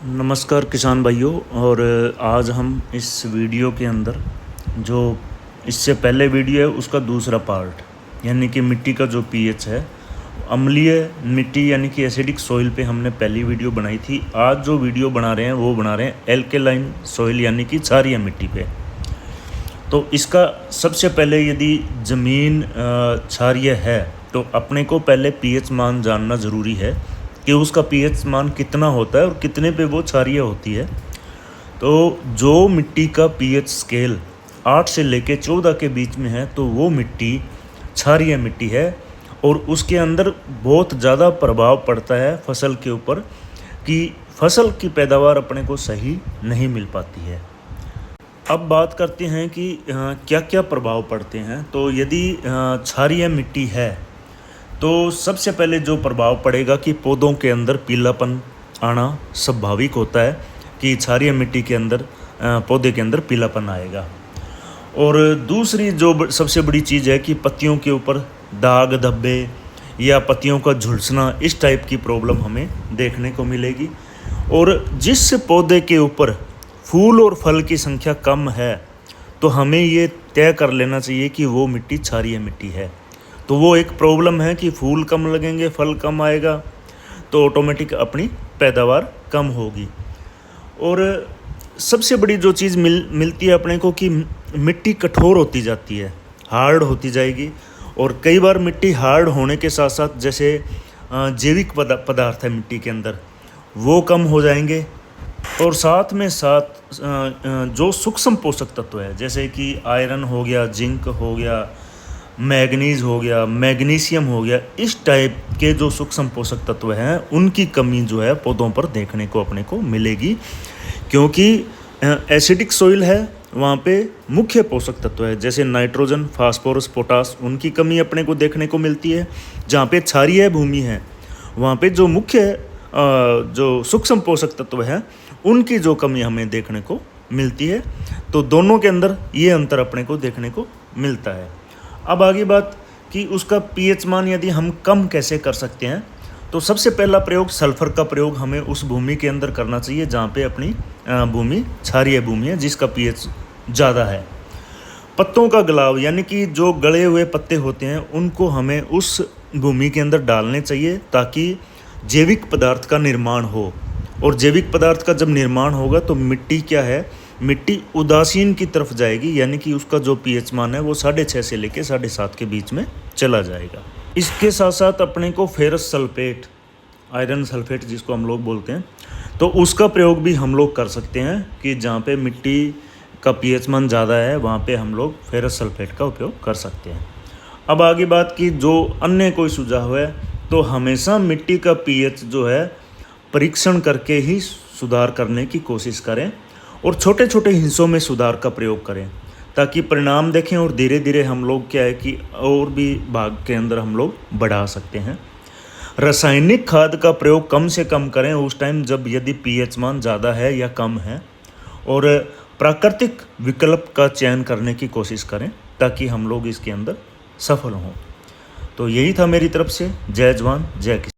नमस्कार किसान भाइयों। और आज हम इस वीडियो के अंदर जो इससे पहले वीडियो है उसका दूसरा पार्ट यानी कि मिट्टी का जो पीएच है, अम्लीय मिट्टी यानी कि एसिडिक सॉइल पे हमने पहली वीडियो बनाई थी। आज जो वीडियो बना रहे हैं वो बना रहे हैं एल्केलाइन सॉइल यानी कि क्षारीय मिट्टी पे। तो इसका सबसे पहले यदि ज़मीन क्षारीय है तो अपने को पहले पीएच मान जानना ज़रूरी है कि उसका पीएच मान कितना होता है और कितने पे वो क्षारीय होती है। तो जो मिट्टी का पीएच स्केल 8 से लेके 14 के बीच में है तो वो मिट्टी क्षारीय मिट्टी है और उसके अंदर बहुत ज़्यादा प्रभाव पड़ता है फसल के ऊपर कि फसल की पैदावार अपने को सही नहीं मिल पाती है। अब बात करते हैं कि क्या क्या प्रभाव पड़ते हैं। तो यदि क्षारीय मिट्टी है तो सबसे पहले जो प्रभाव पड़ेगा कि पौधों के अंदर पीलापन आना स्वाभाविक होता है कि क्षारीय मिट्टी के अंदर पौधे के अंदर पीलापन आएगा। और दूसरी जो सबसे बड़ी चीज़ है कि पत्तियों के ऊपर दाग धब्बे या पत्तियों का झुलसना, इस टाइप की प्रॉब्लम हमें देखने को मिलेगी। और जिस पौधे के ऊपर फूल और फल की संख्या कम है तो हमें ये तय कर लेना चाहिए कि वो मिट्टी क्षारीय मिट्टी है। तो वो एक प्रॉब्लम है कि फूल कम लगेंगे, फल कम आएगा तो ऑटोमेटिक अपनी पैदावार कम होगी। और सबसे बड़ी जो चीज़ मिलती है अपने को कि मिट्टी कठोर होती जाती है, हार्ड होती जाएगी। और कई बार मिट्टी हार्ड होने के साथ साथ जैसे जैविक पदार्थ है मिट्टी के अंदर वो कम हो जाएंगे। और साथ में साथ जो सूक्ष्म पोषक तत्व है जैसे कि आयरन हो गया, जिंक हो गया, मैग्नीज हो गया, मैग्नीशियम हो गया, इस टाइप के जो सूक्ष्म पोषक तत्व हैं उनकी कमी जो है पौधों पर देखने को अपने को मिलेगी। क्योंकि एसिडिक सॉइल है वहाँ पे मुख्य पोषक तत्व है जैसे नाइट्रोजन, फास्फोरस, पोटास, उनकी कमी अपने को देखने को मिलती है। जहाँ पे क्षारीय भूमि है वहाँ पे जो मुख्य जो सूक्ष्म पोषक तत्व है उनकी जो कमी हमें देखने को मिलती है। तो दोनों के अंदर ये अंतर अपने को देखने को मिलता है। अब आगे बात कि उसका पीएच मान यदि हम कम कैसे कर सकते हैं। तो सबसे पहला प्रयोग सल्फर का प्रयोग हमें उस भूमि के अंदर करना चाहिए जहाँ पे अपनी भूमि क्षारीय भूमि है जिसका पीएच ज़्यादा है। पत्तों का गलाव यानी कि जो गले हुए पत्ते होते हैं उनको हमें उस भूमि के अंदर डालने चाहिए ताकि जैविक पदार्थ का निर्माण हो। और जैविक पदार्थ का जब निर्माण होगा तो मिट्टी क्या है, मिट्टी उदासीन की तरफ जाएगी यानी कि उसका जो पीएच मान है वो 6.5 से लेकर 7.5 के बीच में चला जाएगा। इसके साथ साथ अपने को फेरस सल्फेट, आयरन सल्फेट जिसको हम लोग बोलते हैं, तो उसका प्रयोग भी हम लोग कर सकते हैं कि जहाँ पे मिट्टी का पीएच मान ज़्यादा है वहाँ पे हम लोग फेरस सल्फेट का उपयोग कर सकते हैं। अब आगे बात की जो अन्य कोई सुझाव है तो हमेशा मिट्टी का पीएच जो है परीक्षण करके ही सुधार करने की कोशिश करें और छोटे छोटे हिस्सों में सुधार का प्रयोग करें ताकि परिणाम देखें और धीरे धीरे हम लोग क्या है कि और भी भाग के अंदर हम लोग बढ़ा सकते हैं। रासायनिक खाद का प्रयोग कम से कम करें उस टाइम जब यदि पीएच मान ज़्यादा है या कम है। और प्राकृतिक विकल्प का चयन करने की कोशिश करें ताकि हम लोग इसके अंदर सफल हों। तो यही था मेरी तरफ से। जय जवान जय किसान।